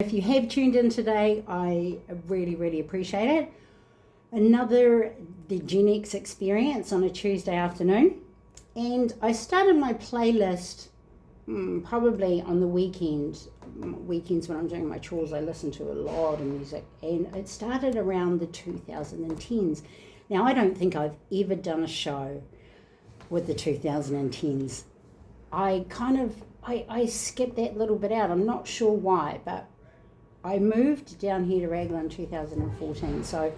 If you have tuned in today, I really appreciate it. Another the Gen X experience on a Tuesday afternoon. And I started my playlist probably on the weekends when I'm doing my chores. I listen to a lot of music, and it started around the 2010s. Now, I don't think I've ever done a show with the 2010s. I skipped that little bit out. I'm not sure why, but I moved down here to Raglan in 2014. So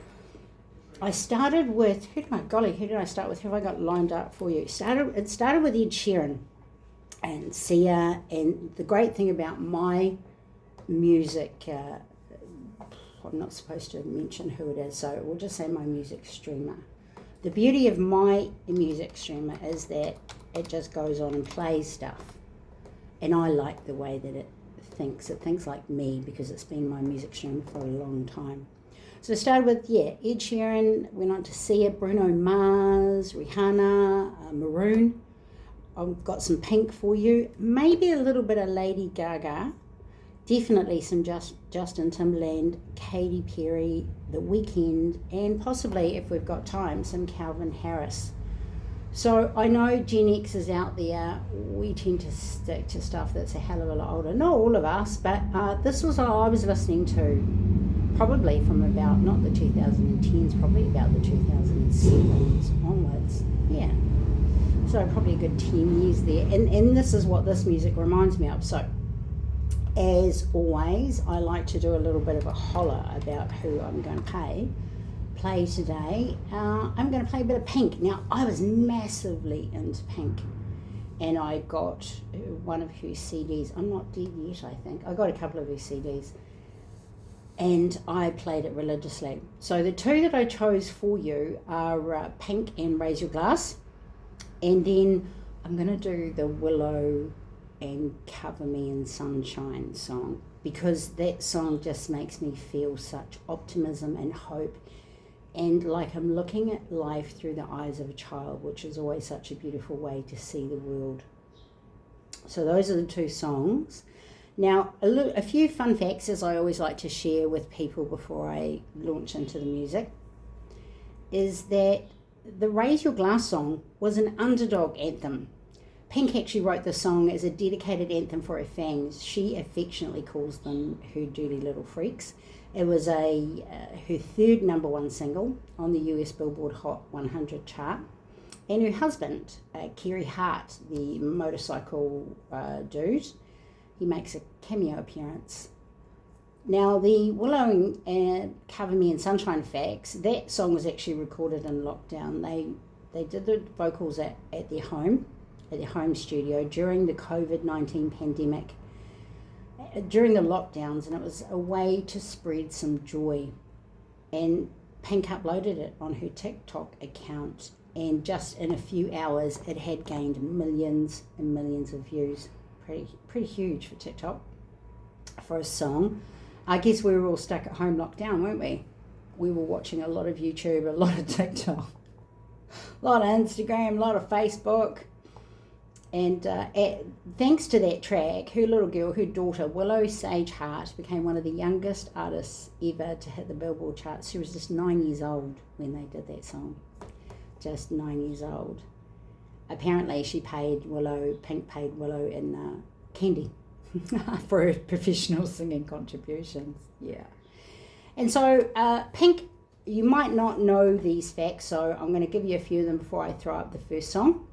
I started with, who did I start with? Who have I got lined up for you? It started with Ed Sheeran and Sia. And the great thing about my music, I'm not supposed to mention who it is, so we'll just say my music streamer. The beauty of my music streamer is that it just goes on and plays stuff. And I like the way that it thinks like me, because it's been my music stream for a long time. So I started with Ed Sheeran, went on to Sia, Bruno Mars, Rihanna, Maroon. I've got some Pink for you, maybe a little bit of Lady Gaga, definitely some Justin Timberlake, Katy Perry, The Weeknd, and possibly, if we've got time, some Calvin Harris. So I know Gen X is out there. We tend to stick to stuff that's a hell of a lot older. Not all of us, but this was what I was listening to probably from about, not the 2010s, probably about the 2007s onwards. Yeah. So probably a good 10 years there. And this is what this music reminds me of. So as always, I like to do a little bit of a holler about who I'm going to play today. I'm going to play a bit of Pink. Now, I was massively into Pink, and I got one of her CDs. I'm not dead yet, I think. I got a couple of her CDs, and I played it religiously. So the two that I chose for you are Pink and Raise Your Glass, and then I'm going to do the Willow and Cover Me in Sunshine song, because that song just makes me feel such optimism and hope, and like I'm looking at life through the eyes of a child, which is always such a beautiful way to see the world. So those are the two songs. Now, a few fun facts, as I always like to share with people before I launch into the music, is that the Raise Your Glass song was an underdog anthem. Pink actually wrote the song as a dedicated anthem for her fans. She affectionately calls them her dirty little freaks. It was her third number one single on the US Billboard Hot 100 chart. And her husband, Kerry Hart, the motorcycle dude, he makes a cameo appearance. Now, the Willow and Cover Me in Sunshine facts, that song was actually recorded in lockdown. They did the vocals at their home studio during the COVID-19 pandemic, during the lockdowns, and it was a way to spread some joy. And Pink uploaded it on her TikTok account, and just in a few hours it had gained millions and millions of views. Pretty huge for TikTok for a song. I guess we were all stuck at home lockdown, weren't we? We were watching a lot of YouTube, a lot of TikTok, a lot of Instagram, a lot of Facebook. And thanks to that track, her little girl, her daughter, Willow Sage Hart, became one of the youngest artists ever to hit the Billboard charts. She was just 9 years old when they did that song. Just 9 years old. Apparently Pink paid Willow in candy for her professional singing contributions. Yeah. And so Pink, you might not know these facts, so I'm going to give you a few of them before I throw up the first song.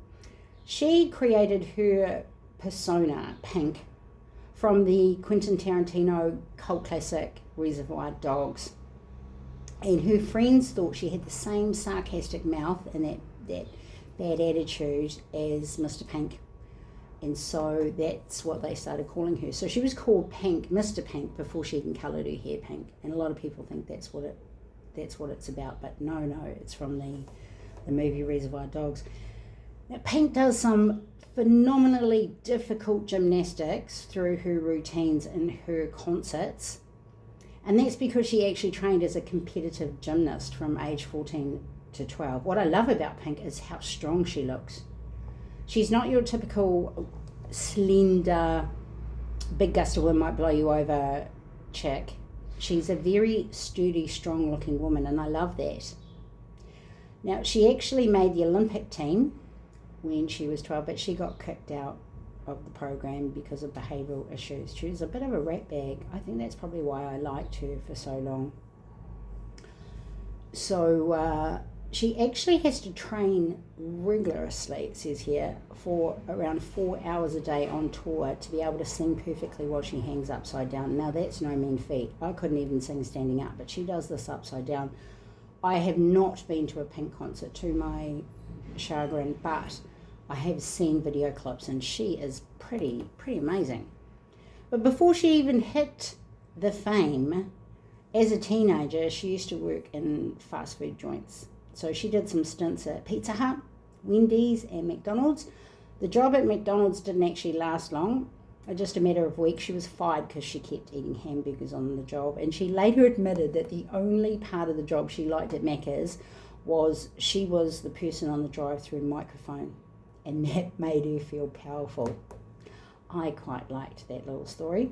She created her persona, Pink, from the Quentin Tarantino cult classic Reservoir Dogs. And her friends thought she had the same sarcastic mouth and that bad attitude as Mr. Pink. And so that's what they started calling her. So she was called Pink, Mr. Pink, before she even coloured her hair pink. And a lot of people think that's what it's about. But no, it's from the movie Reservoir Dogs. Now, Pink does some phenomenally difficult gymnastics through her routines and her concerts. And that's because she actually trained as a competitive gymnast from age 14 to 12. What I love about Pink is how strong she looks. She's not your typical slender, big gust of wind might blow you over chick. She's a very sturdy, strong-looking woman, and I love that. Now, she actually made the Olympic team when she was 12, but she got kicked out of the program because of behavioural issues. She was a bit of a rat bag. I think that's probably why I liked her for so long. So she actually has to train rigorously, it says here, for around 4 hours a day on tour to be able to sing perfectly while she hangs upside down. Now, that's no mean feat. I couldn't even sing standing up, but she does this upside down. I have not been to a Pink concert, to my chagrin, but I have seen video clips, and she is pretty amazing. But before she even hit the fame, as a teenager, she used to work in fast food joints. So she did some stints at Pizza Hut, Wendy's, and McDonald's. The job at McDonald's didn't actually last long. Just a matter of weeks. She was fired because she kept eating hamburgers on the job. And she later admitted that the only part of the job she liked at Macca's was she was the person on the drive-through microphone. And that made her feel powerful. I quite liked that little story.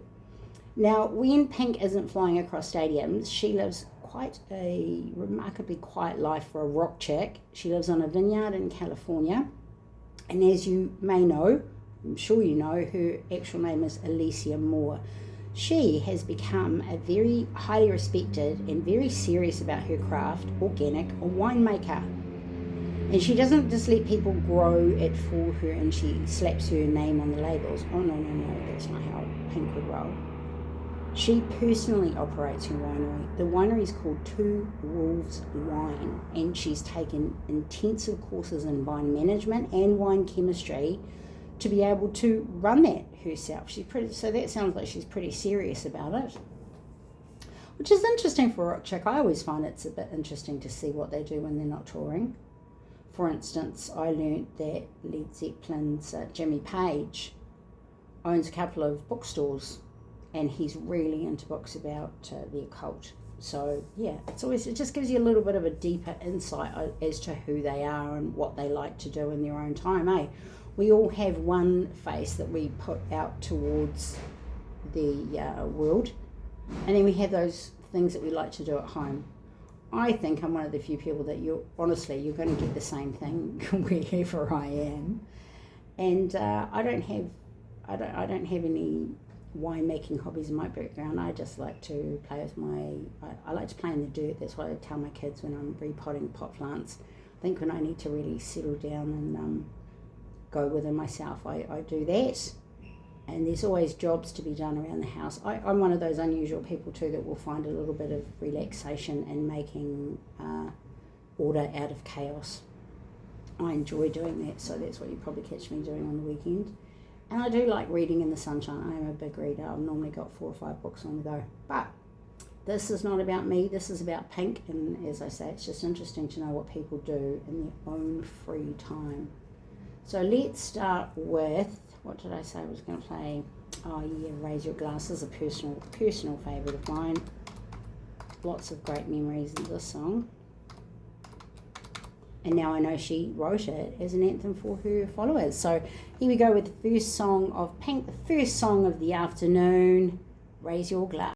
Now, when Pink isn't flying across stadiums, she lives quite a remarkably quiet life for a rock chick. She lives on a vineyard in California. And as you may know, I'm sure you know, her actual name is Alicia Moore. She has become a very highly respected and very serious about her craft, organic, a winemaker. And she doesn't just let people grow it for her and she slaps her name on the labels. Oh, no, that's not how Pink would roll. She personally operates her winery. The winery is called Two Wolves Wine, and she's taken intensive courses in wine management and wine chemistry to be able to run that herself. So that sounds like she's pretty serious about it, which is interesting for a rock chick. I always find it's a bit interesting to see what they do when they're not touring. For instance, I learnt that Led Zeppelin's Jimmy Page owns a couple of bookstores, and he's really into books about the occult. So yeah, it just gives you a little bit of a deeper insight as to who they are and what they like to do in their own time, eh? We all have one face that we put out towards the world, and then we have those things that we like to do at home. I think I'm one of the few people that you're going to get the same thing wherever I am, and I don't have any winemaking hobbies in my background. I just like to play with I like to play in the dirt. That's what I tell my kids when I'm repotting pot plants. I think when I need to really settle down and go within myself, I do that. And there's always jobs to be done around the house. I'm one of those unusual people too that will find a little bit of relaxation in making order out of chaos. I enjoy doing that, so that's what you probably catch me doing on the weekend. And I do like reading in the sunshine. I am a big reader. I've normally got 4 or 5 books on the go. But this is not about me. This is about Pink. And as I say, it's just interesting to know what people do in their own free time. So let's start with, what did I say I was going to play? Oh yeah, Raise Your Glass is a personal favourite of mine. Lots of great memories in this song. And now I know she wrote it as an anthem for her followers. So here we go with the first song of Pink, the first song of the afternoon, Raise Your Glass.